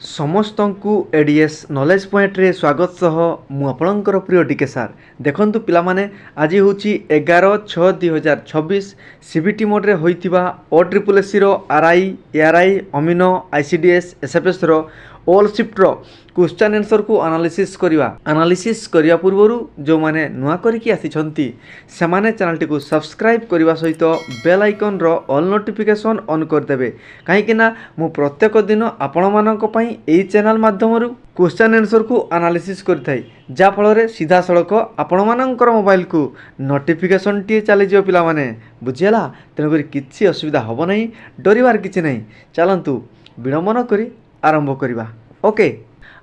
समस्त को ADS knowledge point रे स्वागत सह मु आपणकर प्रिय टीके सार देखंतु पिला माने आज होची 11/6/2026 सीबीटी मोड रे होइतिबा OSSC रो आरआई एआरआई अमीनो आईसीडीएस एसएफएस रो ऑल शिफ्ट रो क्वेश्चन आंसर को एनालिसिस करिया पूर्वरु जो माने नुआ करिकि आसीछंती से माने चैनल टी को सब्सक्राइब करबा सहित बेल आइकन रो ऑल नोटिफिकेशन ऑन कर देबे काहे कि ना मु प्रत्येक दिन आपण मानक पई एई चैनल माध्यमरु क्वेश्चन आंसर को एनालिसिस करथाई जा फल रे सीधा सड़क आपण मानकर मोबाइल को नोटिफिकेशन टी चली जियो पिला माने बुझियला तेन करी किछि असुविधा होबो नै डरिवार किछि नै चलंतु विडंबन करी आरंभ करिबा ओके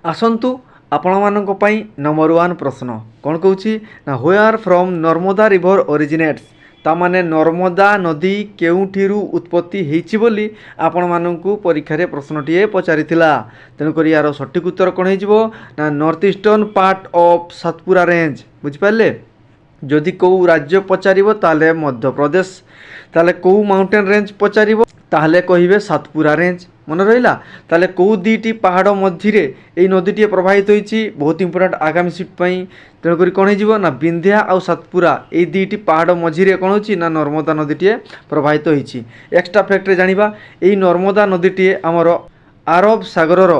आसंतु आपण मानक पई नंबर 1 प्रश्न कोन कहूची ना where from Narmada river originates ता माने नर्मदा नदी केउठिरु उत्पत्ति हेछि बोली आपण मानकु परीक्षा रे प्रश्नटिए पचारिथिला तेन करी यार सटीक उत्तर कोन हेजिवो ना north eastern part of Satpura range बुझि पाले जदि को राज्य पचारिबो ताले मध्य प्रदेश ताले को माउंटेन रेंज पचारिबो ताले कहिबे सातपुरा रेंज मन रहिला ताले को दीटी पहाड़ मध्य ए नदीटी प्रवाहित होइछि बहुत इंपोर्टेंट आगामी सीट पई तेन करी कोन हेजिवो ना विंध्या आ सातपुरा ए दीटी पहाड़ मझिरे कोन होछि ना नर्मदा नदीटी प्रवाहित होइछि एक्स्ट्रा फैक्ट रे जानिबा ए नर्मदा नदीटी हमर अरब सागर रो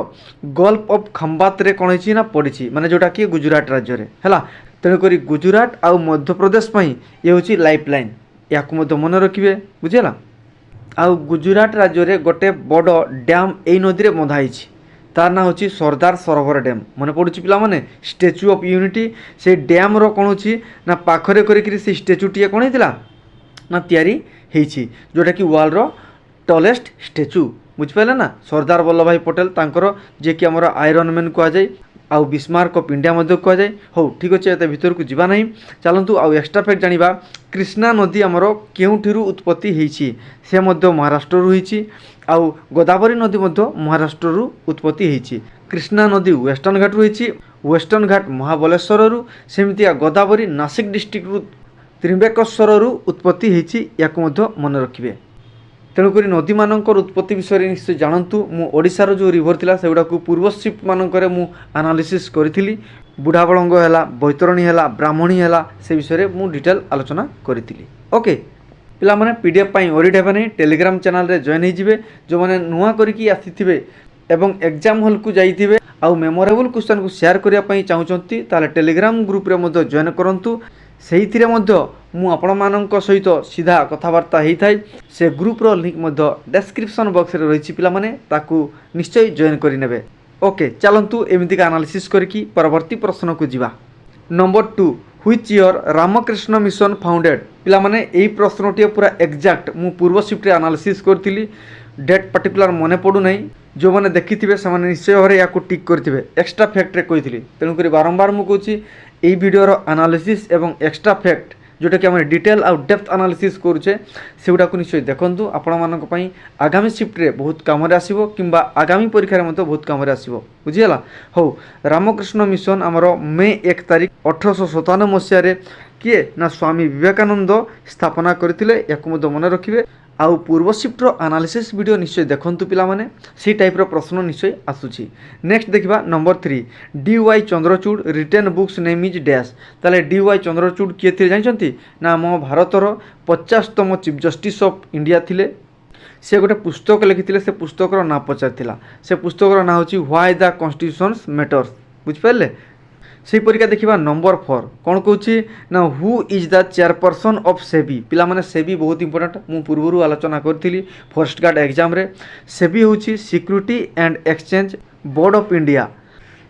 गल्फ ऑफ खंबात रे कोन होछि ना पड़िछि माने जोटा कि गुजरात राज्य रे हला तेन करी गुजरात आ मध्य प्रदेश पई ए होछि लाइफलाइन याकु मध्य मन रखिबे बुझियला आ गुजरात राज्य रे गोटे बड़ डैम ए नदी रे बंधाइछि तार ना होछि सरदार सरोवर डैम मन पड़ुछि पिला माने स्टैच्यू ऑफ यूनिटी से डैम रो कोन होछि ना पाखरे करी कि से स्टैच्यू टी कोन हेतिला ना तयारी हेछि जोटा कि वर्ल्ड रो टॉलेस्ट स्टैच्यू बुझ पाले ना सरदार वल्लभ भाई पटेल तांकर जे कि हमर आयरन मैन को जाय आउ बिस्मार्क ऑफ इंडिया मध्य कह जाए हो ठीक अच्छे एत भीतर को जीवा नहीं चलतु आउ एक्स्ट्रा फैक्ट जानिबा कृष्णा नदी आमर केउठिरु उत्पत्ति हेछि से मध्य महाराष्ट्र रु हेछि आउ गोदावरी नदी मध्य महाराष्ट्र रु उत्पत्ति हेछि कृष्णा नदी वेस्टर्न घाट रु हेछि वेस्टर्न घाट महाबलेश्वर रु सेमितिया गोदावरी नासिक डिस्ट्रिक्ट रु त्रिंबकेश्वर रु उत्पत्ति हेछि याको मध्य मन रखिबे तेणुक नदी मानकर उत्पत्ति विषय निश्चय जानतु मु ओडिशार जो रिवर थिला सेगुडा को पूर्व शिफ्ट मानकर मु एनालिसिस करिथिली बुढ़ाबलंग हैला बैतरणी हैला ब्राह्मणी हैला से विषय मु डिटेल आलोचना करिथिली ओके पिला माने पीडीएफ पाई ओरिड हेबे नै टेलीग्राम चैनल रे जॉइन हे जिवे जो माने नुवा करिकि आसीथिबे एवं एग्जाम हॉल को जाइथिबे आउ मेमोरेबल क्वेश्चन को शेयर करिया पई चाहुचंती ताले टेलीग्राम ग्रुप रे मध्य जॉइन करंतु सेहिथिरे मध्य मु आपण मानक सहित सीधा कथबार्ता हेई थाई से ग्रुप रो लिंक मध्य डिस्क्रिप्शन बॉक्स रे रहिछि पिला माने ताकू निश्चय जॉइन करि नेबे ओके चलंतु एमिति का एनालिसिस करकी परवर्ती प्रश्न को जीवा number 2 which year Ramakrishna Mission founded पिला माने एई प्रश्नटी पूरा एग्जैक्ट मु पूर्व शिफ्ट रे एनालिसिस करथिली डेट पर्टिकुलर मने पडु नै जो माने देखिथिबे से माने निश्चय हरे याकू टिक करथिबे एक्स्ट्रा फैक्ट रे कहिथिली तेनु करी बारंबार मु कहूची एई वीडियो रो एनालिसिस एवं एक्स्ट्रा फैक्ट जोटा कि आम डिटेल आउ डेप्थ एनालिसिस करुचे सेगुड़ा को निश्चय देखंतु आपण मानक पई आगामी शिफ्ट रे बहुत काम रे आसीबो किंबा आगामी परीक्षा रे मते बहुत काम रे आसीबो बुझियला हो रामकृष्ण मिशन हमरो मे 1 तारिख 1897 मसिया रे किए ना स्वामी विवेकानंद स्थापना करथिले याकु मते मन रखिबे आउ पूर्व शिफ्ट रो एनालिसिस वीडियो निश्चय देखंतु पिला माने सी टाइप रो प्रश्न निश्चय आसुची नेक्स्ट देखिबा number 3 D Y. Chandrachud written books name is dash ताले डी.वाई. चंद्रचूड़ किए थिले जानचंती ना हम भारत रो 50तम चीफ जस्टिस ऑफ इंडिया थिले से गोटे पुस्तक लिखिथिले से पुस्तक रो ना पचारथिला से पुस्तक रो ना होची व्हाई द कॉन्स्टिट्यूशंस मैटर्स बुझ पाले से परीक्षा देखिबा नंबर 4 कोन कहूची ना who is the chairperson of SEBI पिला माने सेबी बहुत इंपोर्टेंट मु पूर्वरु आलोचना करथिली फर्स्ट गार्ड एग्जाम रे सेबी होची security and exchange board of India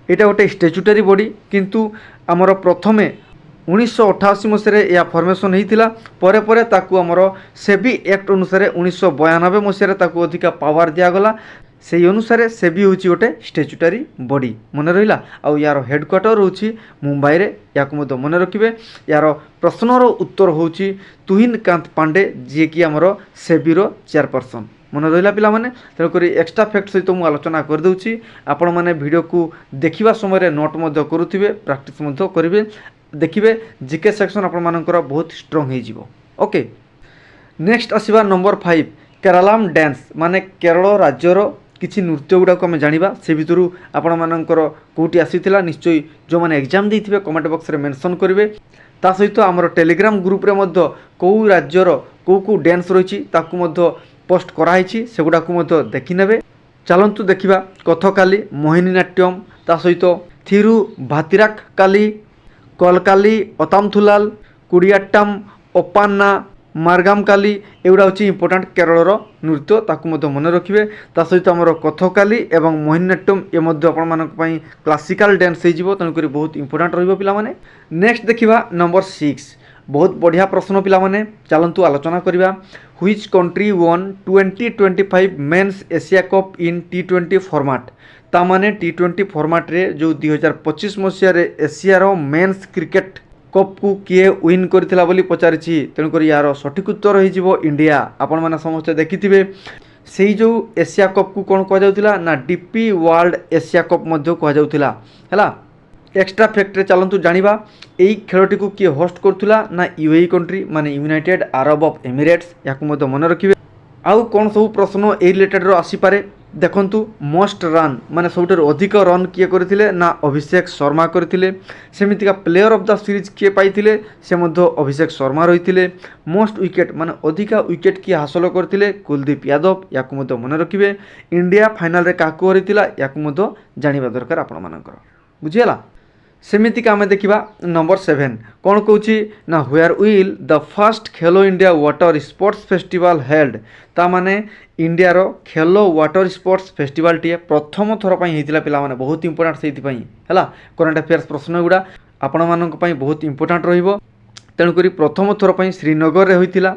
एटा गोटे स्टैट्यूटरी बॉडी किंतु हमर प्रथमे 1988 मसीह या फॉर्मेशन होता परे परे ताकू हमर सेबी एक्ट अनुसार 1992 मसीह ताकू अधिका पावर दिगला से अनुसार सेबी हूँ गोटे स्टैट्यूटरी बॉडी मन रहा आउ यार हेडक्वार्टर होची मुंबई रे या मन रखिए यार प्रश्नर उत्तर हूँ तुहिन कांत पांडे जी कि आमर सेबीर चेयरपर्सन मन रहा पिला माने तेणुक एक्स्ट्रा फैक्ट सहित मुझे आलोचना करदे आपण मैंने वीडियो को देखा समय नोट करुवे प्राक्टिस करेंगे देखिए जीके सेक्शन आपण मानकर बहुत स्ट्रॉंग हो ओके नेक्स्ट आसवा नंबर 5 केरलाम डांस माने केरल राज्यर କିଛି ନୃତ୍ୟ ଗୁଡ଼ାକୁ ଆମେ ଜାଣିବା। ସେ ଭିତରୁ ଆପଣମାନଙ୍କର କେଉଁଟି ଆସିଥିଲା ନିଶ୍ଚୟ ଯେଉଁମାନେ ଏକ୍ଜାମ୍ ଦେଇଥିବେ କମେଣ୍ଟ ବକ୍ସରେ ମେନସନ୍ କରିବେ। ତା ସହିତ ଆମର ଟେଲିଗ୍ରାମ ଗ୍ରୁପ୍ରେ ମଧ୍ୟ କେଉଁ ରାଜ୍ୟର କେଉଁ ଡ୍ୟାନ୍ସ ରହିଛି ତାକୁ ମଧ୍ୟ ପୋଷ୍ଟ କରାହେଇଛି, ସେଗୁଡ଼ାକୁ ମଧ୍ୟ ଦେଖିନେବେ। ଚାଲନ୍ତୁ ଦେଖିବା କଥକାଲି, ମୋହିନୀ ନାଟ୍ୟମ୍, ତା ସହିତ ଥିରୁଭାତିରାକ କାଲି, କଲକାଲି, ଅତାମଥୁଲାଲ, କୁଡ଼ିୟାଟ୍ଟାମ୍, ଅପାନ୍ନା, ମାର୍ଗାମ କାଲି, ଏଗୁଡ଼ା ହେଉଛି ଇମ୍ପୋର୍ଟାଣ୍ଟ କେରଳର ନୃତ୍ୟ, ତାକୁ ମଧ୍ୟ ମନେ ରଖିବେ। ତା ସହିତ ଆମର କଥକାଲି ଏବଂ ମୋହିନୀ ନାଟ୍ୟମ୍ ଏ ମଧ୍ୟ ଆପଣମାନଙ୍କ ପାଇଁ କ୍ଲାସିକାଲ ଡ୍ୟାନ୍ସ ହେଇଯିବ, ତେଣୁକରି ବହୁତ ଇମ୍ପୋର୍ଟାଣ୍ଟ ରହିବ ପିଲାମାନେ। ନେକ୍ସଟ ଦେଖିବା ନମ୍ବର 6, ବହୁତ ବଢ଼ିଆ ପ୍ରଶ୍ନ ପିଲାମାନେ, ଚାଲନ୍ତୁ ଆଲୋଚନା କରିବା। Which country won 2025 men's Asia cup in T20 format. ତାମାନେ T20 ଫର୍ମାଟ୍ରେ ଯେଉଁ 2025 ମସିହାରେ ଏସିଆର ମେନ୍ସ କ୍ରିକେଟ୍ କପ୍କୁ କିଏ ୱିନ୍ କରିଥିଲା ବୋଲି ପଚାରିଛି, ତେଣୁକରି ଏହାର ସଠିକ୍ ଉତ୍ତର ହୋଇଯିବ ଇଣ୍ଡିଆ। ଆପଣମାନେ ସମସ୍ତେ ଦେଖିଥିବେ ସେଇ ଯେଉଁ ଏସିଆ କପ୍କୁ କ'ଣ କୁହାଯାଉଥିଲା ନା ଡିପି ୱାର୍ଲଡ ଏସିଆ କପ୍ ମଧ୍ୟ କୁହାଯାଉଥିଲା ହେଲା। ଏକ୍ସଟ୍ରା ଫ୍ୟାକ୍ଟରେ ଚାଲନ୍ତୁ ଜାଣିବା ଏହି ଖେଳଟିକୁ କିଏ ହୋଷ୍ଟ କରୁଥିଲା ନା UAE କଣ୍ଟ୍ରି ମାନେ ୟୁନାଇଟେଡ୍ ଆରବ ଅଫ୍ ଏମିରେଟ୍ସ, ଏହାକୁ ମଧ୍ୟ ମନେ ରଖିବେ। ଆଉ କ'ଣ ସବୁ ପ୍ରଶ୍ନ ଏହି ରିଲେଟେଡ଼୍ର ଆସିପାରେ ଦେଖନ୍ତୁ। ମୋଷ୍ଟ ରନ୍ ମାନେ ସବୁଠାରୁ ଅଧିକ ରନ୍ କିଏ କରିଥିଲେ ନା ଅଭିଷେକ ଶର୍ମା କରିଥିଲେ। ସେମିତିକା ପ୍ଲେୟର ଅଫ୍ ଦ ସିରିଜ୍ କିଏ ପାଇଥିଲେ, ସେ ମଧ୍ୟ ଅଭିଷେକ ଶର୍ମା ରହିଥିଲେ। ମୋଷ୍ଟ ୱିକେଟ୍ ମାନେ ଅଧିକା ୱିକେଟ୍ କିଏ ହାସଲ କରିଥିଲେ, କୁଲଦୀପ ୟାଦବ, ୟାକୁ ମଧ୍ୟ ମନେ ରଖିବେ। ଇଣ୍ଡିଆ ଫାଇନାଲରେ କାହାକୁ ହରାଇଥିଲା, ୟାକୁ ମଧ୍ୟ ଜାଣିବା ଦରକାର ଆପଣମାନଙ୍କର, ବୁଝିହେଲା। ସେମିତିକା ଆମେ ଦେଖିବା ନମ୍ବର 7 କ'ଣ କହୁଛି ନା where will the first Khelo India water sports festival held. ତାମାନେ ଇଣ୍ଡିଆର ଖେଲୋ ୱାଟର ସ୍ପୋର୍ଟସ୍ ଫେଷ୍ଟିଭାଲଟିଏ ପ୍ରଥମ ଥର ପାଇଁ ହେଇଥିଲା ପିଲାମାନେ, ବହୁତ ଇମ୍ପୋର୍ଟାଣ୍ଟ ସେଇଥିପାଇଁ ହେଲା। କରେଣ୍ଟ ଆଫେୟାର୍ସ ପ୍ରଶ୍ନ ଗୁଡ଼ା ଆପଣମାନଙ୍କ ପାଇଁ ବହୁତ ଇମ୍ପୋର୍ଟାଣ୍ଟ ରହିବ, ତେଣୁକରି ପ୍ରଥମ ଥର ପାଇଁ ଶ୍ରୀନଗରରେ ହୋଇଥିଲା।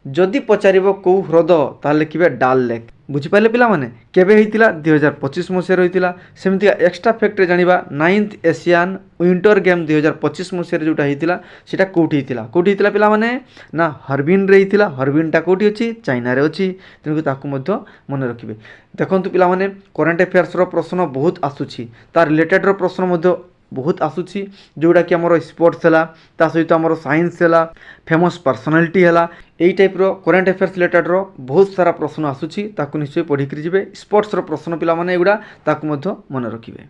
ଯଦି ପଚାରିବ କେଉଁ ହ୍ରଦ ତାହେଲେ ଲେଖିବେ ଡାଲ ଲେକ୍, ବୁଝିପାରିଲେ ପିଲାମାନେ। କେବେ ହେଇଥିଲା 2025 ମସିହାରେ ହୋଇଥିଲା। ସେମିତିକା ଏକ୍ସଟ୍ରା ଫ୍ୟାକ୍ଟରେ ଜାଣିବା 9th ଏସିଆନ୍ ୱିଣ୍ଟର ଗେମ୍ 2025 ମସିହାରେ ଯେଉଁଟା ହେଇଥିଲା ସେଇଟା କେଉଁଠି ହେଇଥିଲା ପିଲାମାନେ ନା ହର୍ବିନ୍ରେ ହେଇଥିଲା। ହର୍ବିନ୍ଟା କେଉଁଠି ଅଛି, ଚାଇନାରେ ଅଛି, ତେଣୁକରି ତାକୁ ମଧ୍ୟ ମନେ ରଖିବେ। ଦେଖନ୍ତୁ ପିଲାମାନେ କରେଣ୍ଟ ଆଫେୟାର୍ସର ପ୍ରଶ୍ନ ବହୁତ ଆସୁଛି, ତା ରିଲେଟେଡ଼୍ର ପ୍ରଶ୍ନ ମଧ୍ୟ ବହୁତ ଆସୁଛି, ଯେଉଁଟାକି ଆମର ସ୍ପୋର୍ଟସ୍ ହେଲା, ତା ସହିତ ଆମର ସାଇନ୍ସ ହେଲା, ଫେମସ୍ ପର୍ସନାଲିଟି ହେଲା, ଏଇ ଟାଇପ୍ର କରେଣ୍ଟ ଆଫେୟାର୍ସ ରିଲେଟେଡ଼୍ର ବହୁତ ସାରା ପ୍ରଶ୍ନ ଆସୁଛି, ତାକୁ ନିଶ୍ଚୟ ପଢ଼ିକିରି ଯିବେ। ସ୍ପୋର୍ଟସ୍ର ପ୍ରଶ୍ନ ପିଲାମାନେ ଏଗୁଡ଼ା ତାକୁ ମଧ୍ୟ ମନେ ରଖିବେ।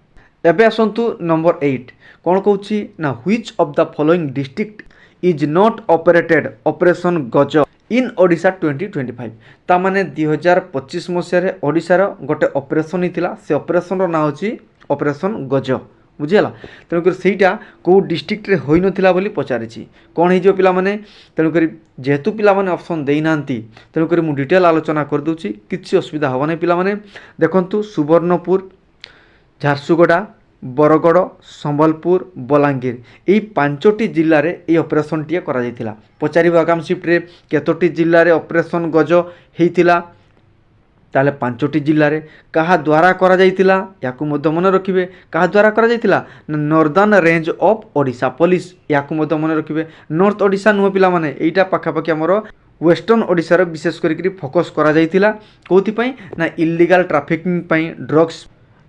ଏବେ ଆସନ୍ତୁ ନମ୍ବର 8 କ'ଣ କହୁଛି ନା which of the following district is not operated operation Gaja in Odisha 2025। ତାମାନେ 2025 ମସିହାରେ ଓଡ଼ିଶାର ଗୋଟେ ଅପରେସନ୍ ହେଇଥିଲା, ସେ ଅପରେସନ୍ର ନାଁ ହେଉଛି ଅପରେସନ୍ ଗଜ, ବୁଝିହେଲା। ତେଣୁକରି ସେଇଟା କେଉଁ ଡିଷ୍ଟ୍ରିକ୍ଟରେ ହୋଇନଥିଲା ବୋଲି ପଚାରିଛି। କ'ଣ ହେଇଯିବ ପିଲାମାନେ, ତେଣୁକରି ଯେହେତୁ ପିଲାମାନେ ଅପସନ୍ ଦେଇନାହାନ୍ତି, ତେଣୁକରି ମୁଁ ଡିଟେଲ୍ ଆଲୋଚନା କରିଦେଉଛି, କିଛି ଅସୁବିଧା ହେବ ନାହିଁ ପିଲାମାନେ। ଦେଖନ୍ତୁ ସୁବର୍ଣ୍ଣପୁର, ଝାରସୁଗୁଡ଼ା, ବରଗଡ଼, ସମ୍ବଲପୁର, ବଲାଙ୍ଗୀର, ଏହି 5ଟି ଜିଲ୍ଲାରେ ଏହି ଅପରେସନ୍ଟିଏ କରାଯାଇଥିଲା। ପଚାରିବ ଆଗାମୀ ସିଫ୍ଟରେ କେତୋଟି ଜିଲ୍ଲାରେ ଅପରେସନ୍ ଗଜ ହେଇଥିଲା, ତାହେଲେ 5ଟି ଜିଲ୍ଲାରେ। କାହା ଦ୍ୱାରା କରାଯାଇଥିଲା, ୟାକୁ ମଧ୍ୟ ମନେ ରଖିବେ। କାହା ଦ୍ୱାରା କରାଯାଇଥିଲା ନା Northern range of Odisha police, ୟାକୁ ମଧ୍ୟ ମନେ ରଖିବେ। ନର୍ଥ ଓଡ଼ିଶା ନୁହଁ ପିଲାମାନେ, ଏଇଟା ପାଖାପାଖି ଆମର ୱେଷ୍ଟର୍ଣ୍ଣ ଓଡ଼ିଶାର ବିଶେଷ କରିକି ଫୋକସ୍ କରାଯାଇଥିଲା। କେଉଁଥିପାଇଁ ନା ଇଲିଗାଲ ଟ୍ରାଫିକିଂ ପାଇଁ, ଡ୍ରଗ୍ସ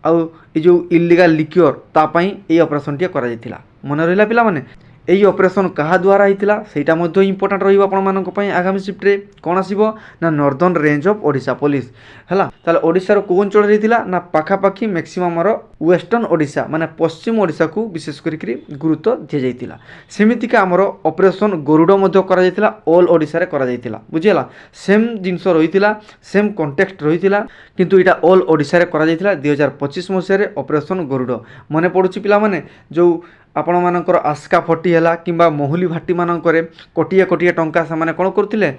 ଆଉ ଏ ଯେଉଁ ଇଲିଗାଲ ଲିକ୍ୱର ତା ପାଇଁ ଏହି ଅପରେସନ୍ଟିଏ କରାଯାଇଥିଲା। ମନେ ରହିଲା ପିଲାମାନେ। ଏହି ଅପରେସନ୍ କାହା ଦ୍ୱାରା ହେଇଥିଲା ସେଇଟା ମଧ୍ୟ ଇମ୍ପୋର୍ଟାଣ୍ଟ ରହିବ ଆପଣମାନଙ୍କ ପାଇଁ। ଆଗାମୀ ସିଫ୍ଟରେ କ'ଣ ଆସିବ ନା Northern range of Odisha police ହେଲା। ତାହେଲେ ଓଡ଼ିଶାର କେଉଁ ଅଞ୍ଚଳରେ ହେଇଥିଲା ନା ପାଖାପାଖି ମ୍ୟାକ୍ସିମମ୍ ଆମର ୱେଷ୍ଟର୍ଣ୍ଣ ଓଡ଼ିଶା ମାନେ ପଶ୍ଚିମ ଓଡ଼ିଶାକୁ ବିଶେଷ କରିକି ଗୁରୁତ୍ୱ ଦିଆଯାଇଥିଲା। ସେମିତିକା ଆମର ଅପରେସନ୍ ଗରୁଡ଼ ମଧ୍ୟ କରାଯାଇଥିଲା, ଅଲ୍ ଓଡ଼ିଶାରେ କରାଯାଇଥିଲା, ବୁଝିହେଲା। ସେମ୍ ଜିନିଷ ରହିଥିଲା, ସେମ୍ କଣ୍ଟେକ୍ସଟ ରହିଥିଲା, କିନ୍ତୁ ଏଇଟା ଅଲ୍ ଓଡ଼ିଶାରେ କରାଯାଇଥିଲା 2025 ମସିହାରେ ଅପରେସନ୍ ଗରୁଡ଼। ମନେ ପଡ଼ୁଛି ପିଲାମାନେ ଯେଉଁ ଆପଣମାନଙ୍କର ଆସ୍କା ଫଟି ହେଲା କିମ୍ବା ମହୁଲି ଭାଟିମାନଙ୍କରେ କୋଟିଏ କୋଟିଏ ଟଙ୍କା ସେମାନେ କ'ଣ କରୁଥିଲେ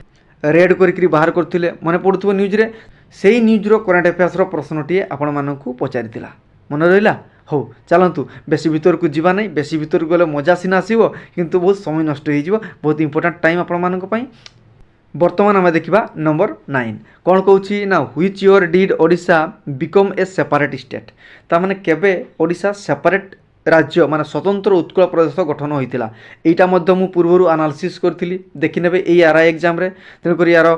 ରେଡ୍ କରିକି ବାହାର କରୁଥିଲେ, ମନେ ପଡ଼ୁଥିବ ନ୍ୟୁଜ୍ରେ। ସେଇ ନ୍ୟୁଜ୍ର କରେଣ୍ଟ ଆଫେୟାର୍ସର ପ୍ରଶ୍ନଟିଏ ଆପଣମାନଙ୍କୁ ପଚାରିଥିଲା, ମନେ ରହିଲା। ହଉ ଚାଲନ୍ତୁ ବେଶୀ ଭିତରକୁ ଯିବା ନାହିଁ, ବେଶୀ ଭିତରକୁ ଗଲେ ମଜା ସିନା ଆସିବ କିନ୍ତୁ ବହୁତ ସମୟ ନଷ୍ଟ ହୋଇଯିବ, ବହୁତ ଇମ୍ପୋର୍ଟାଣ୍ଟ ଟାଇମ୍ ଆପଣମାନଙ୍କ ପାଇଁ। ବର୍ତ୍ତମାନ ଆମେ ଦେଖିବା ନମ୍ବର 9 କ'ଣ କହୁଛି ନା which year did Odisha become a separate state. ତାମାନେ କେବେ ଓଡ଼ିଶା ସେପାରେଟ୍ ରାଜ୍ୟ ମାନେ ସ୍ୱତନ୍ତ୍ର ଉତ୍କଳ ପ୍ରଦେଶ ଗଠନ ହୋଇଥିଲା। এইটা ମଧ୍ୟ ମୁଁ ପୂର୍ବରୁ ଆନାଲିସିସ୍ କରିଥିଲି, ଦେଖିନେବେ ଏଇ ଆର୍ଆଇ ଏକ୍ଜାମ୍ରେ। ତେଣୁକରି ଏହାର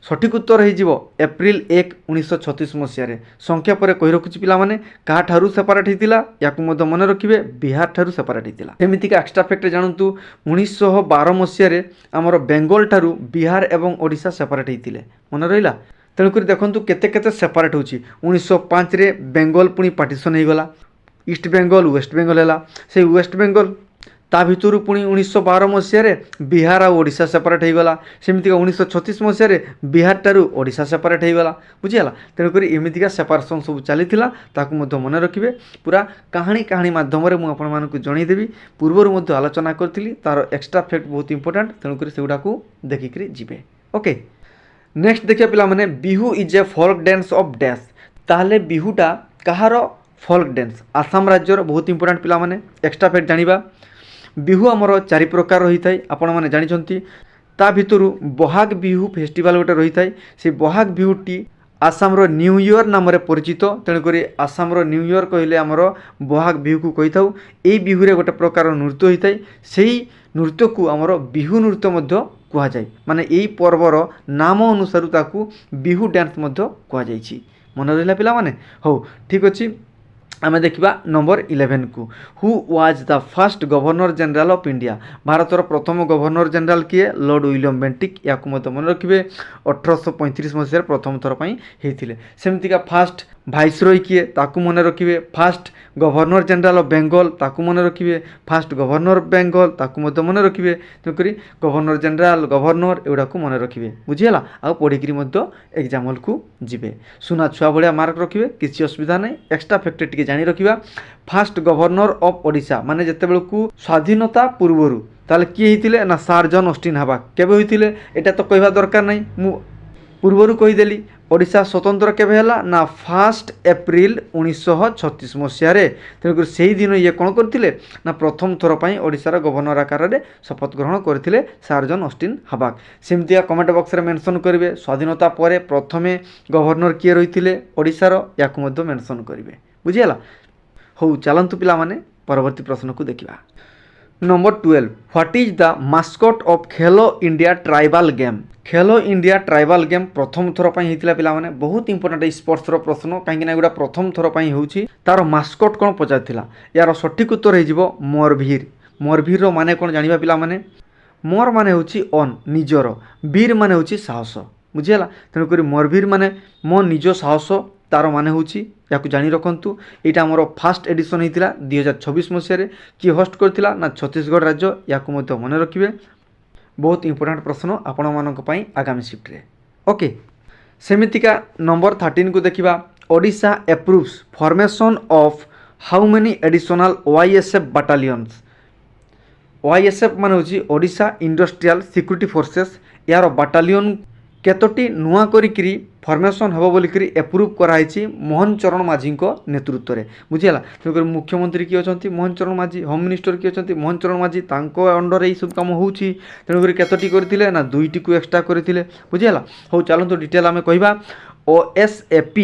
ସଠିକ୍ ଉତ୍ତର ହୋଇଯିବ ଏପ୍ରିଲ 1, 1936 ମସିହାରେ। ସଂଖ୍ୟା ପରେ କହି ରଖୁଛି ପିଲାମାନେ କାହାଠାରୁ ସେପାରେଟ୍ ହୋଇଥିଲା, ୟାକୁ ମଧ୍ୟ ମନେ ରଖିବେ, ବିହାର ଠାରୁ ସେପାରେଟ୍ ହୋଇଥିଲା। ସେମିତିକା ଏକ୍ସଟ୍ରା ଫ୍ୟାକ୍ଟରେ ଜାଣନ୍ତୁ 1912 ମସିହାରେ ଆମର ବେଙ୍ଗଲ ଠାରୁ ବିହାର ଏବଂ ଓଡ଼ିଶା ସେପାରେଟ୍ ହୋଇଥିଲେ, ମନେ ରହିଲା। ତେଣୁକରି ଦେଖନ୍ତୁ କେତେ କେତେ ସେପାରେଟ୍ ହେଉଛି। 1905 ବେଙ୍ଗଲ ପୁଣି ପାର୍ଟିସନ୍ ହେଇଗଲା, ଇଷ୍ଟ ବେଙ୍ଗଲ ୱେଷ୍ଟ ବେଙ୍ଗଲ ହେଲା। ସେଇ ୱେଷ୍ଟ ବେଙ୍ଗଲ ତା ଭିତରୁ ପୁଣି 1912 ମସିହାରେ ବିହାର ଆଉ ଓଡ଼ିଶା ସେପାରେଟ୍ ହେଇଗଲା। ସେମିତିକା 1936 ମସିହାରେ ବିହାରଠାରୁ ଓଡ଼ିଶା ସେପାରେଟ୍ ହେଇଗଲା, ବୁଝିଗଲା। ତେଣୁକରି ଏମିତିକା ସେପାରେସନ୍ ସବୁ ଚାଲିଥିଲା, ତାକୁ ମଧ୍ୟ ମନେ ରଖିବେ। ପୁରା କାହାଣୀ ମାଧ୍ୟମରେ ମୁଁ ଆପଣମାନଙ୍କୁ ଜଣାଇଦେବି। ପୂର୍ବରୁ ମଧ୍ୟ ଆଲୋଚନା କରିଥିଲି, ତା'ର ଏକ୍ସଟ୍ରା ଫ୍ୟାକ୍ଟ ବହୁତ ଇମ୍ପୋର୍ଟାଣ୍ଟ, ତେଣୁକରି ସେଗୁଡ଼ାକୁ ଦେଖିକିରି ଯିବେ। ଓକେ, ନେକ୍ସଟ ଦେଖିବା ପିଲାମାନେ, Bihu is a folk dance of dance. ତାହେଲେ ବିହୁଟା କାହାର ଫୋକ୍ ଡ୍ୟାନ୍ସ? ଆସାମ ରାଜ୍ୟର। ବହୁତ ଇମ୍ପୋର୍ଟାଣ୍ଟ ପିଲାମାନେ, ଏକ୍ସଟ୍ରା ଫ୍ୟାକ୍ଟ ଜାଣିବା। ବିହୁ ଆମର 4 ପ୍ରକାର ରହିଥାଏ, ଆପଣମାନେ ଜାଣିଛନ୍ତି। ତା ଭିତରୁ ବହାଗ ବିହୁ ଫେଷ୍ଟିଭାଲ ଗୋଟେ ରହିଥାଏ। ସେ ବହାଗ ବିହୁଟି ଆସାମର ନ୍ୟୁ ଇୟର୍ ନାମରେ ପରିଚିତ। ତେଣୁକରି ଆସାମର ନ୍ୟୁ ଇୟର୍ କହିଲେ ଆମର ବହାଗ ବିହୁକୁ କହିଥାଉ। ଏଇ ବିହୁରେ ଗୋଟେ ପ୍ରକାର ନୃତ୍ୟ ହୋଇଥାଏ, ସେଇ ନୃତ୍ୟକୁ ଆମର ବିହୁ ନୃତ୍ୟ ମଧ୍ୟ କୁହାଯାଏ। ମାନେ ଏଇ ପର୍ବର ନାମ ଅନୁସାରେ ତାକୁ ବିହୁ ଡ୍ୟାନ୍ସ ମଧ୍ୟ କୁହାଯାଇଛି। ମନେ ରହିଲା ପିଲାମାନେ? ହଉ, ଠିକ୍ ଅଛି। ଆମେ ଦେଖିବା ନମ୍ବର 11 କୁ। Who was the first governor general of India? ଭାରତର ପ୍ରଥମ ଗଭର୍ଣ୍ଣର ଜେନେରାଲ କିଏ? Lord William Bentinck. ୟାକୁ ମଧ୍ୟ ମନେ ରଖିବେ। 1835 ମସିହାରେ ପ୍ରଥମ ଥର ପାଇଁ ହେଇଥିଲେ। ସେମିତିକା ଫାର୍ଷ୍ଟ ଭାଇସରୟ କିଏ? ତାକୁ ମନେ ରଖିବେ। First governor general of Bengal, ତାକୁ ମନେ ରଖିବେ। ଫାର୍ଷ୍ଟ ଗଭର୍ଣ୍ଣର ବେଙ୍ଗଲ, ତାକୁ ମଧ୍ୟ ମନେ ରଖିବେ। ତେଣୁକରି ଗଭର୍ଣ୍ଣର ଜେନେରାଲ, ଗଭର୍ଣ୍ଣର ଏଗୁଡ଼ାକୁ ମନେ ରଖିବେ, ବୁଝିହେଲା। ଆଉ ପଢ଼ିକିରି ମଧ୍ୟ ଏକ୍ଜାମ୍ ହଲ୍କୁ ଯିବେ। ସୁନା ଛୁଆ ଭଳିଆ ମାର୍କ ରଖିବେ, କିଛି ଅସୁବିଧା ନାହିଁ। ଏକ୍ସଟ୍ରା ଫ୍ୟାକ୍ଟ ଟିକେ ଜାଣି ରଖିବା। ଫାର୍ଷ୍ଟ ଗଭର୍ଣ୍ଣର ଅଫ୍ ଓଡ଼ିଶା ମାନେ ଯେତେବେଳକୁ ସ୍ୱାଧୀନତା ପୂର୍ବରୁ, ତାହେଲେ କିଏ ହେଇଥିଲେ? ନା ସାର୍ ଜନ୍ ଅଷ୍ଟିନ୍ ହାବାକ୍। କେବେ ହୋଇଥିଲେ ଏଇଟା ତ କହିବା ଦରକାର ନାହିଁ, ମୁଁ ପୂର୍ବରୁ କହିଦେଲି। ଓଡ଼ିଶା ସ୍ୱତନ୍ତ୍ର କେବେ ହେଲା? ନା 1 ଏପ୍ରିଲ 1936 ମସିହାରେ। ତେଣୁକରି ସେହିଦିନ ଇଏ କ'ଣ କରିଥିଲେ? ନା ପ୍ରଥମ ଥର ପାଇଁ ଓଡ଼ିଶାର ଗଭର୍ଣ୍ଣର ଆକାରରେ ଶପଥ ଗ୍ରହଣ କରିଥିଲେ ସାର୍ ଜନ୍ ଅଷ୍ଟିନ୍ ହାବାକ୍। ସେମିତିକା କମେଣ୍ଟ ବକ୍ସରେ ମେନସନ୍ କରିବେ। ସ୍ୱାଧୀନତା ପରେ ପ୍ରଥମେ ଗଭର୍ଣ୍ଣର କିଏ ରହିଥିଲେ ଓଡ଼ିଶାର, ୟାକୁ ମଧ୍ୟ ମେନସନ୍ କରିବେ, ବୁଝିହେଲା। ହଉ, ଚାଲନ୍ତୁ ପିଲାମାନେ ପରବର୍ତ୍ତୀ ପ୍ରଶ୍ନକୁ ଦେଖିବା। Number 12, what is the mascot of Khelo India tribal game? Khelo India tribal game ପ୍ରଥମ ଥର ପାଇଁ ହେଇଥିଲା ପିଲାମାନେ। ବହୁତ ଇମ୍ପୋର୍ଟାଣ୍ଟ ଏଇ ସ୍ପୋର୍ଟସର ପ୍ରଶ୍ନ, କାହିଁକିନା ଏଗୁଡ଼ା ପ୍ରଥମ ଥର ପାଇଁ ହେଉଛି। ତା'ର ମାସ୍କଟ୍ କ'ଣ ପଚାରିଥିଲା? ୟାର ସଠିକ୍ ଉତ୍ତର ହେଇଯିବ ମୋରଭୀର। ମୋରଭୀରର ମାନେ କ'ଣ ଜାଣିବା ପିଲାମାନେ? ମୋର ମାନେ ହେଉଛି ଅନ୍, ନିଜର। ବୀର ମାନେ ହେଉଛି ସାହସ, ବୁଝିହେଲା। ତେଣୁକରି ମୋରଭୀର ମାନେ ମୋ ନିଜ ସାହସ, ତା'ର ମାନେ ହେଉଛି, ୟାକୁ ଜାଣି ରଖନ୍ତୁ। ଏଇଟା ଆମର ଫାର୍ଷ୍ଟ ଏଡ଼ିସନ୍ ହେଇଥିଲା 2026 ମସିହାରେ। କିଏ ହୋଷ୍ଟ କରିଥିଲା? ନା ଛତିଶଗଡ଼ ରାଜ୍ୟ। ୟାକୁ ମଧ୍ୟ ମନେ ରଖିବେ। ବହୁତ ଇମ୍ପୋର୍ଟାଣ୍ଟ ପ୍ରଶ୍ନ ଆପଣମାନଙ୍କ ପାଇଁ ଆଗାମୀ ସିଫ୍ଟରେ। ଓକେ, ସେମିତିକା ନମ୍ବର 13 କୁ ଦେଖିବା। Odisha approves formation of how many additional OISF battalions? OISF ମାନେ ହେଉଛି ଓଡ଼ିଶା ଇଣ୍ଡଷ୍ଟ୍ରିଆଲ ସିକ୍ୟୁରିଟି ଫୋର୍ସେସ୍। ଏହାର ବାଟାଲିୟନ କେତୋଟି ନୂଆ କରିକିରି ଫର୍ମେସନ୍ ହେବ ବୋଲିକିରି ଏପ୍ରୁଭ୍ କରାହେଇଛି ମୋହନ ଚରଣ ମାଝୀଙ୍କ ନେତୃତ୍ୱରେ, ବୁଝିହେଲା। ତେଣୁକରି ମୁଖ୍ୟମନ୍ତ୍ରୀ କିଏ ଅଛନ୍ତି? ମୋହନ ଚରଣ ମାଝୀ। ହୋମ୍ ମିନିଷ୍ଟର କିଏ ଅଛନ୍ତି? ମୋହନ ଚରଣ ମାଝୀ। ତାଙ୍କ ଅଣ୍ଡରରେ ଏଇସବୁ କାମ ହେଉଛି। ତେଣୁକରି କେତୋଟି କରିଥିଲେ? ନା 2ଟିକୁ ଏକ୍ସଟ୍ରା କରିଥିଲେ, ବୁଝିହେଲା। ହଉ, ଚାଲନ୍ତୁ ଡିଟେଲ୍ ଆମେ କହିବା। OSAP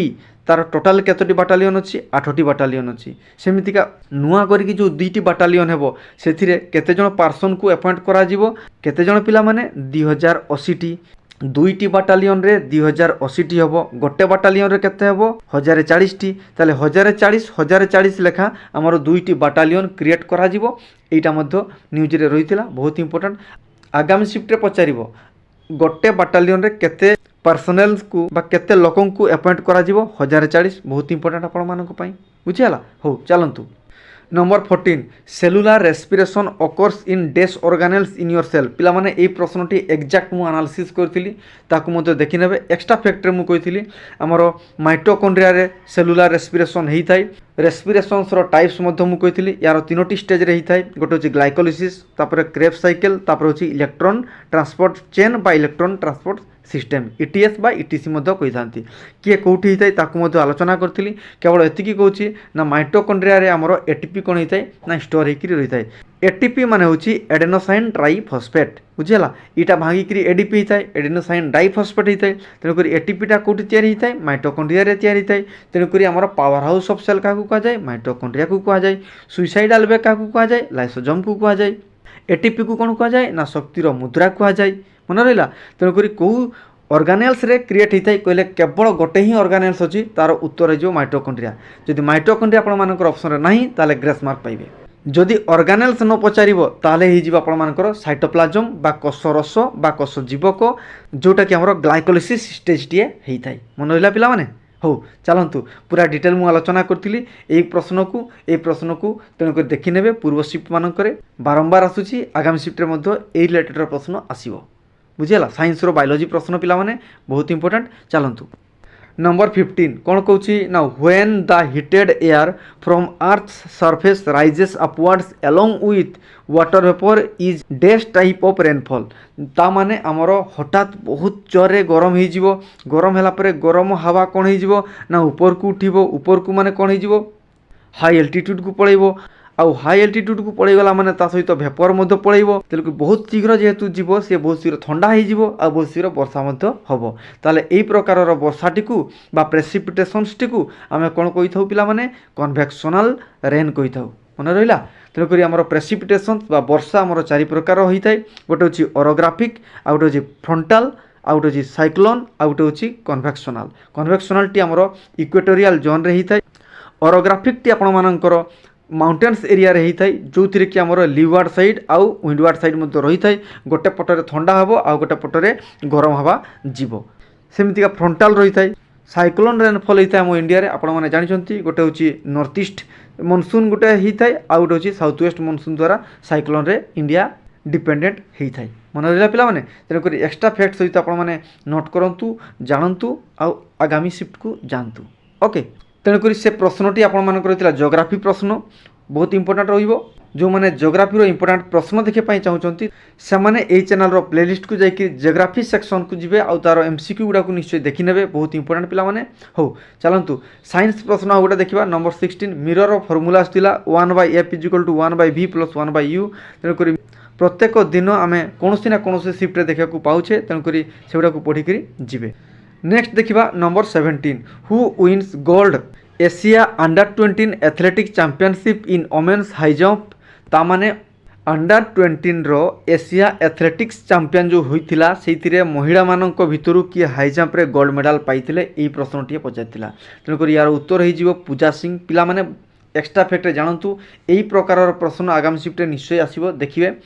ତାର ଟୋଟାଲ କେତୋଟି ବାଟାଲିୟନ ଅଛି? 8ଟି ବାଟାଲିୟନ ଅଛି। ସେମିତିକା ନୂଆ କରିକି ଯେଉଁ 2ଟି ବାଟାଲିୟନ ହେବ, ସେଥିରେ କେତେଜଣ ପାର୍ସନକୁ ଆପଏଣ୍ଟ କରାଯିବ? କେତେଜଣ ପିଲାମାନେ? 2080ଟି। 2ଟି ବାଟାଲିୟନରେ 2080ଟି ହେବ। ଗୋଟେ ବାଟାଲିୟନରେ କେତେ ହେବ? 1040ଟି। ତାହେଲେ 1040 ଲେଖା ଆମର 2ଟି ବାଟାଲିୟନ କ୍ରିଏଟ୍ କରାଯିବ। ଏଇଟା ମଧ୍ୟ ନ୍ୟୁଜ୍ରେ ରହିଥିଲା, ବହୁତ ଇମ୍ପୋର୍ଟାଣ୍ଟ। ଆଗାମୀ ସିଫ୍ଟରେ ପଚାରିବ ଗୋଟେ ବାଟାଲିୟନରେ କେତେ ପର୍ସନେଲ୍ସକୁ ବା କେତେ ଲୋକଙ୍କୁ ଆପଏଣ୍ଟ କରାଯିବ? 1040। ବହୁତ ଇମ୍ପୋର୍ଟାଣ୍ଟ ଆପଣମାନଙ୍କ ପାଇଁ, ବୁଝିହେଲା। ହଉ, ଚାଲନ୍ତୁ। Number 14, cellular respiration occurs in these organelles in your cell? ପିଲାମାନେ ଏଇ ପ୍ରଶ୍ନଟି ଏକ୍ଜାକ୍ଟ ମୁଁ ଆନାଲିସିସ୍ କରିଥିଲି, ତାକୁ ମଧ୍ୟ ଦେଖିନେବେ। ଏକ୍ସଟ୍ରା ଫ୍ୟାକ୍ଟରେ ମୁଁ କହିଥିଲି ଆମର ମାଇଟୋକଣ୍ଡ୍ରିଆରେ ସେଲୁଲାର ରେସ୍ପିରେସନ୍ ହେଇଥାଏ। ରେସ୍ପିରେସନ୍ସର ଟାଇପ୍ସ ମଧ୍ୟ ମୁଁ କହିଥିଲି। ୟାର 3ଟି ଷ୍ଟେଜ୍ରେ ହେଇଥାଏ। ଗୋଟେ ହେଉଛି ଗ୍ଲାଇକୋଲିସିସ୍, ତାପରେ କ୍ରେବ୍ ସାଇକେଲ, ତାପରେ ହେଉଛି ଇଲେକ୍ଟ୍ରନ୍ ଟ୍ରାନ୍ସପୋର୍ଟ ଚେନ୍ ବା ଇଲେକ୍ଟ୍ରନ୍ ଟ୍ରାନ୍ସପୋର୍ଟ ସିଷ୍ଟମ୍, ETS ବା ETC ମଧ୍ୟ କହିଥାନ୍ତି। କିଏ କେଉଁଠି ହେଇଥାଏ ତାକୁ ମଧ୍ୟ ଆଲୋଚନା କରିଥିଲି। କେବଳ ଏତିକି କହୁଛି ନା ମାଇଟୋକଣ୍ଡ୍ରିଆରେ ଆମର ATP କ'ଣ ହେଇଥାଏ? ନା ଷ୍ଟୋର ହେଇକିରି ରହିଥାଏ। ATP ମାନେ ହେଉଛି ଏଡେନୋସାଇନ୍ ଟ୍ରାଇଫସ୍ଫେଟ୍, ବୁଝିହେଲା। ଏଇଟା ଭାଙ୍ଗିକିରି ADP ହେଇଥାଏ, ଏଡେନୋସାଇନ୍ ଡାଇଫସ୍ଫେଟ୍ ହେଇଥାଏ। ତେଣୁକରି ATPଟା କେଉଁଠି ତିଆରି ହେଇଥାଏ? ମାଇଟୋକଣ୍ଡ୍ରିଆରେ ତିଆରି ହେଇଥାଏ। ତେଣୁକରି ଆମର ପାୱାର ହାଉସ୍ ଅଫ୍ ସେଲ୍ କାହାକୁ କୁହାଯାଏ? ମାଇଟୋକଣ୍ଡ୍ରିଆକୁ କୁହାଯାଏ। ସୁଇସାଇଡାଲ ବେକ୍ କାହାକୁ କୁହାଯାଏ? ଲାଇସୋଜମ୍କୁ କୁହାଯାଏ। ATPକୁ କ'ଣ କୁହାଯାଏ? ନା ଶକ୍ତିର ମୁଦ୍ରା କୁହାଯାଏ। ମନେ ରହିଲା। ତେଣୁକରି କେଉଁ ଅର୍ଗାନେଲ୍ସରେ କ୍ରିଏଟ୍ ହେଇଥାଏ କହିଲେ? କେବଳ ଗୋଟେ ହିଁ ଅର୍ଗାନେଲ୍ସ ଅଛି, ତା'ର ଉତ୍ତର ହେଇଯିବ ମାଇଟୋକଣ୍ଡ୍ରିଆ। ଯଦି ମାଇଟୋକଣ୍ଡ୍ରିଆ ଆପଣମାନଙ୍କର ଅପସନ୍ରେ ନାହିଁ, ତାହେଲେ ଗ୍ରେସ୍ ମାର୍କ ପାଇବେ। जदि ऑर्गानेल्स न पचारिबो ताले ही जीव आपण मानकर साइटोप्लाज्म बा कोषरस बा कोष जीवक जोटा कि हमर ग्लाइकोलिसिस स्टेज टिए हेई थाई मन रहिला पिला माने हो चलतु पूरा डिटेल मु आलोचना करथिली ए प्रश्न को तेणुक देखि नेबे पूर्व शिफ्ट मानकर बारंबार आसुची आगामी शिफ्ट रे मध्य ए रिलेटेड प्रश्न आसीबो बुझिला साइंस रो बायोलॉजी प्रश्न पिला माने बहुत इंपोर्टेंट चलतु नंबर 15 कौन कौची ना when the heated air from earth surface rises upwards along with water vapour is dash type of rainfall ता माने आमर हठात बहुत जोरे गरम हो जीवो गरम हैला परे गरम हवा कौन हो जीवो ना ऊपर को उठिबो ऊपर को माने कौन हो जीवो हाई एल्टीट्यूड को पळेबो आउ हाई एल्टीट्यूड को पळेगला माने ता सहित भेपर मध्य पळेबो तेलकु बहुत शीघ्र जेहेतु जीवो से बहुत शीघ्र ठंडा हो जीवो आ बहुत शीघ्र वर्षा मध्य हबो ताले एई प्रकारर वर्षाटी को बा प्रेसिपिटेशंस टी को आमे कोन कहिथौ पिला माने कन्वेक्शनल रेन कहिथौ मन रहिला तेणुक आमर प्रेसिपिटेशंस बा वर्षा आमर चारि प्रकार होइथाय गोटे होची ओरोग्राफिक आ गोटे होची फ्रंटाल आ गोटे होची साइक्लोन आ गोटे होची कन्वेक्शनल टी आमर इक्वेटोरियल जोन रे हिथाय ओरोग्राफिक टी आपण मानकर माउंटेन्स एरिया रे होता है जो थी कि आमर लिवार्ड साइड आउ विंडवार्ड साइड मध्य रही है गोटे पटरे ठंडा हम आउ गोटे पटरे गरम हवा जीव सेमतिका फ्रंटाल रही है साइक्लोन रेनफॉल होता है आम इंडिया रे आपण मैंने जानते गोटे हूँ नॉर्थ ईस्ट मनसून गोटे होता है आउ गोटे हूँ साउथ वेस्ट मनसून द्वारा साइक्लोन रे इंडिया डिपेंडेंट होता है मन रहा पिला माने तेणुक एक्सट्रा फैक्ट सहित आपण मैंने नोट करूँ जानतु आउ आगामी शिफ्ट को जानतु ओके तेणुक से प्रश्नटी आपर जोग्राफी प्रश्न बहुत इंपोर्टाट रो मैंने जोग्राफी इंपोर्टाट प्रश्न देखापी चाहूँगी से मैंने यही चैनल प्लेलिस्ट को जाकि जोग्राफी सेक्शन को जी आउ तार एमसीक्यू गुड़ा निश्चय देखने बहुत इंपोर्टाट पिला माने हो चलतु साइंस प्रश्न आ गोटे देखा नंबर 16 मिरर फर्मूला आसाला 1/f = 1/v + 1/u तेणुक प्रत्येक दिन आम कौन ना कौन शिफ्ट देखा पाचे तेणुक से गुड़ा पढ़ी जी नेक्स्ट देखिबा number 17 who wins gold Asia under 20 athletics championship in women's high jump ता माने अंडर 20 रो एशिया एथलेटिक्स चैंपियन जो होइतिला सेइतिरे महिला मानक भितरु किए हाई जंप रे गोल्ड मेडल पाइथिले एई प्रश्नटी पचारिथिला तेणुक यार उत्तर हो जीवो पूजा सिंह पिला माने एक्स्ट्रा फैक्ट जानतु एई प्रकार प्रश्न आगामी शिफ्ट निश्चय आसीबो देखिबे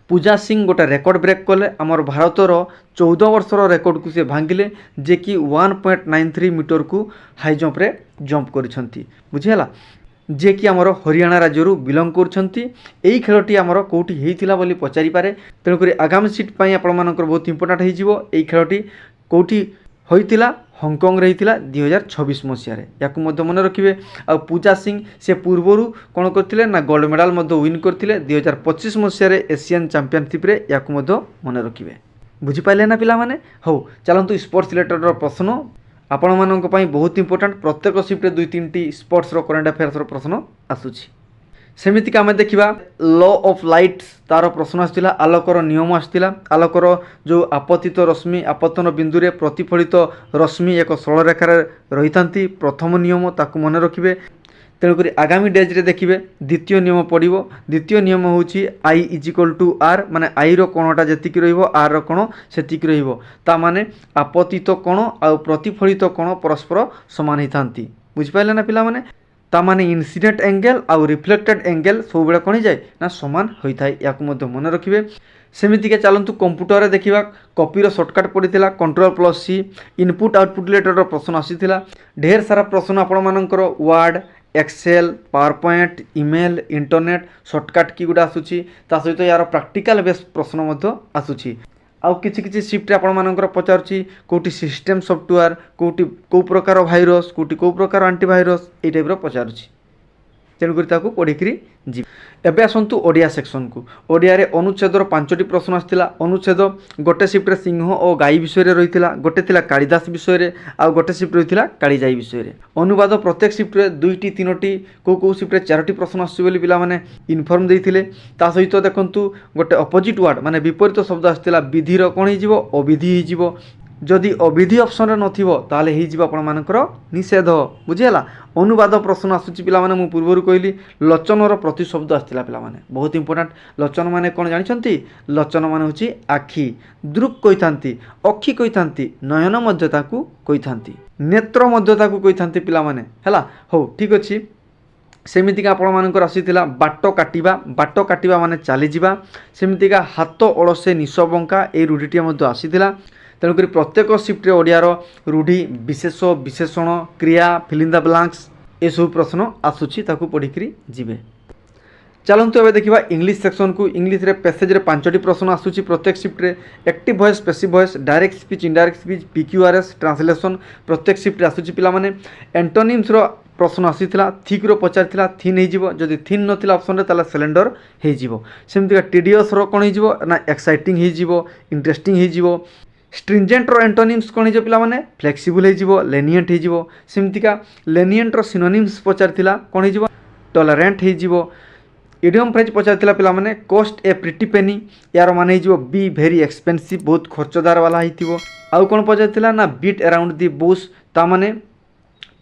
पूजा सिंह गोटे रेकर्ड ब्रेक कले आमर भारतर 14 वर्षर रेकर्ड को से भांगिले जे कि 1.93 मीटर को हाई जंप रे जंप करिसंती बुझिला जे कि आमर हरियाणा राज्य बिलंग करछंती एई खेलटी आमर कोठी हेइतिला बोली पचारि पारे तेणुक आगामी सीट पई आपण मानकर बहुत इंपोर्टेंट हो जीवो एई खेलटी कोठी होइतिला हंगकंग रे हितिला 2026 मसीह या मन रखिए आ पूजा सिंह से पूर्वर कौन करथिले ना गोल्ड मेडल विन करथिले 2025 मसीह एशियन चैंपियनशिप रे या मन रखिए बुझिपारे ना पिला माने हो चलतु स्पोर्ट्स रिलेटेड प्रश्न आपण मानक पई बहुत इंपोर्टेंट प्रत्येक शिफ्ट 2-3 स्पोर्ट्स रो करंट अफेयर्स रो प्रश्न आसुची सेमितिक आम देखा लॉ ऑफ लाइट तार प्रश्न आसाला आलोकर नियम आसाला आलोकर जो आपतित रश्मि आपतन बिंदु रे प्रतिफलित रश्मि एक सरल रेखार रही था प्रथम नियम ताकू मन रखिए तेणुक आगामी डेज रे देखिए द्वितीय नियम पड़ो द्वितीय नियम हूँ आई = आर माने आई रो कोणटा जेतिक रहिबो आर रो कोण सेतिक रहिबो ता माने आपतित कोण आ प्रतिफलित कोण परस्पर समान होती बुझिपारे ना पिला माने ता माने इनसीडेंट एंगल आउ रिफ्लेक्टेड एंगल सब बेले कौन जाए ना समान होता है या मन रखिए सेमितिके चलतु कंप्यूटर देखा कॉपीर सर्टकट पड़ता Ctrl+C इनपुट आउटपुट रिलेटेड प्रश्न आसीला ढेर सारा प्रश्न आपण मानकर word excel PowerPoint email internet shortcut की गुड़ा आसूची ता सहित यार प्रैक्टिकल बेस प्रश्न आसूची आउ किछि शिफ्ट आपण मानकर पचारुची कोटी सिस्टम सॉफ्टवेयर कोटी को प्रकार भाइरस कोटी को प्रकार एंटीवायरस ए टाइप रो पचारुची तेणुक पढ़ी जी एवं आसतु ओडिया सेक्शन को ओडिया रे अनुच्छेदर 5टी प्रश्न आसाला अनुच्छेद गोटे शिफ्ट सिंह और गाई विषय रे रही गोटे थिला कालिदास विषय रे आउ गोटे शिफ्ट रही कालीजाई विषय रे अनुवाद प्रत्येक शिफ्ट रे 2-3टी को शिफ्ट रे 4टी प्रश्न आसुची बिला माने इनफॉर्म देइथिले ता सहित देखंतु गोटे अपोजिट वर्ड माने विपरीत शब्द आसाला विधिर कोन हो जिवो अविधि हो जिवो जदि अविधि ऑप्शन रे नथिबो ताले ही जिवो आपण मानकर निषेध बुझिला अनुवाद प्रश्न आसुची पिला माने मु पूर्वरु कहली लोचनर प्रति शब्द आस्तिला पिला माने बहुत इंपोर्टेंट लोचन माने कोन जानिछंती लोचन माने होची आखी दृक कहिथांती अखी कहिथांती नयन मध्यताकू कहिथांती नेत्र मध्यताकू कहिथांती पिला माने हला हो ठीक अछि सेमितिका आपणमानकर आसीथिला बाट काटिबा माने चलीजा सेमितिका हाथ अलसे निश बंका ए रूढ़ीटी मध्य आसीथिला। तेणुक प्रत्येक शिफ्ट्रे ओडियार रूढ़ी विशेष विशेषण क्रिया फिल इन द ब्लांक्स ए सब प्रश्न आसूची ताकू पढ़िकी जीवे। चलतु एवं देखा इंग्लिश सेक्शन को। इंग्लिश रे पैसेज रे 5टी प्रश्न आसूची प्रत्येक शिफ्ट्रे। Active voice passive voice direct speech indirect speech PQRS translation प्रत्येक शिफ्ट्रे आसूची। पिला माने एंटोनिम्स रो प्रश्न आसीथिला थिक रो पचारिथिला थिन हेजिवो जदि थिन नथिला ऑप्शन रे ताला सिलेंडर हेजिवो। सेमतिका टीडियस रो कोन हेजिवो ना एक्साइटिंग हेजिवो इंटरेस्टिंग हेजिवो। स्ट्रिंजेंट रो एंटोनिम्स कोन हेजिवो पिला माने फ्लेक्सिबल हेजिवो लेनिएंट हेजिवो। सेमतिका लेनिएंट रो सिनोनिम्स पचारिथिला कोन हेजिवो टॉलरेंट हेजिवो। इडियम फ्रेज पचारिथिला पिला माने कॉस्ट ए प्रिटी पेनी यार माने हेजिवो बी वेरी एक्सपेंसिव बहुत खर्चदार वाला हेतिवो। आउ कोन पचारिथिला ना बीट अराउंड द बुश ता माने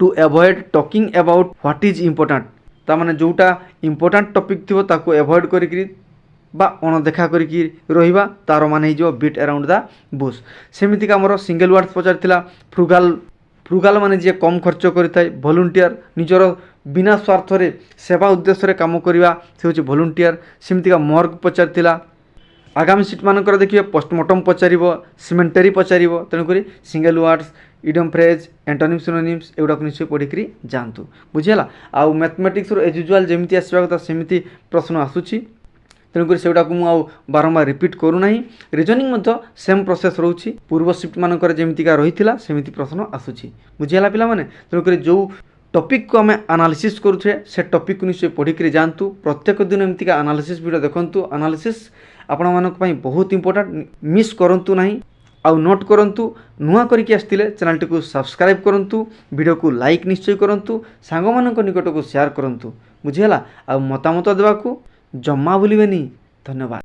to avoid talking about what is important ता माने जोटा इम्पोर्टेंट टॉपिक थिवो ताको एवॉइड करिकरी बा अणदेखा करिकी रहिबा तार माने हेजिवो बीट अराउंड द बुश। सेमितिका हमर सिंगल वर्ड्स पचारिथिला फ्रुगाल माने जे कम खर्च करिथाय वॉलंटियर निजर बिना स्वार्थ रे सेवा उद्देश्य रे काम करिवा से होची वॉलंटियर। सेमितिका मॉर्ग पचारिथिला। आगामी सीट मानकर देखिए पोस्टमॉर्टम पचारिबो सिमेंटरी पचारिबो। तेणुक single words idiom phrase antonyms synonyms एगुड़ा निश्चय पढ़िकी जातु बुझीगला। आउ मैथमेटिक्स एज यूजुआल जमी आसवा कथा सेमती प्रश्न आसूची। तेणुक से मुझे बारंबार रिपीट करूना। रिजनिंग सेम प्रोसेस रोचे पूर्व शिफ्ट मानकर जमीका रही सेमती प्रश्न आसूची बुझीगला पिला माने। तेणुक जो टॉपिक को आम एनालिसिस करुचे से टॉपिक को निश्चय पढ़िकी जातु। प्रत्येक दिन एमतीका एनालिसिस वीडियो देखंतु। एनालिसिस आपण मानक पई बहुत इंपोर्टेंट मिस करंतु नाही। आउ नोट करंतु नुआ करिक आस्तिले चैनल को सब्सक्राइब करंतु वीडियो को लाइक निश्चय करंतु सांग मानक निकट को शेयर करंतु बुझीगला। आ मतामत देवाकू जम्मा भूलिबेनी। धन्यवाद।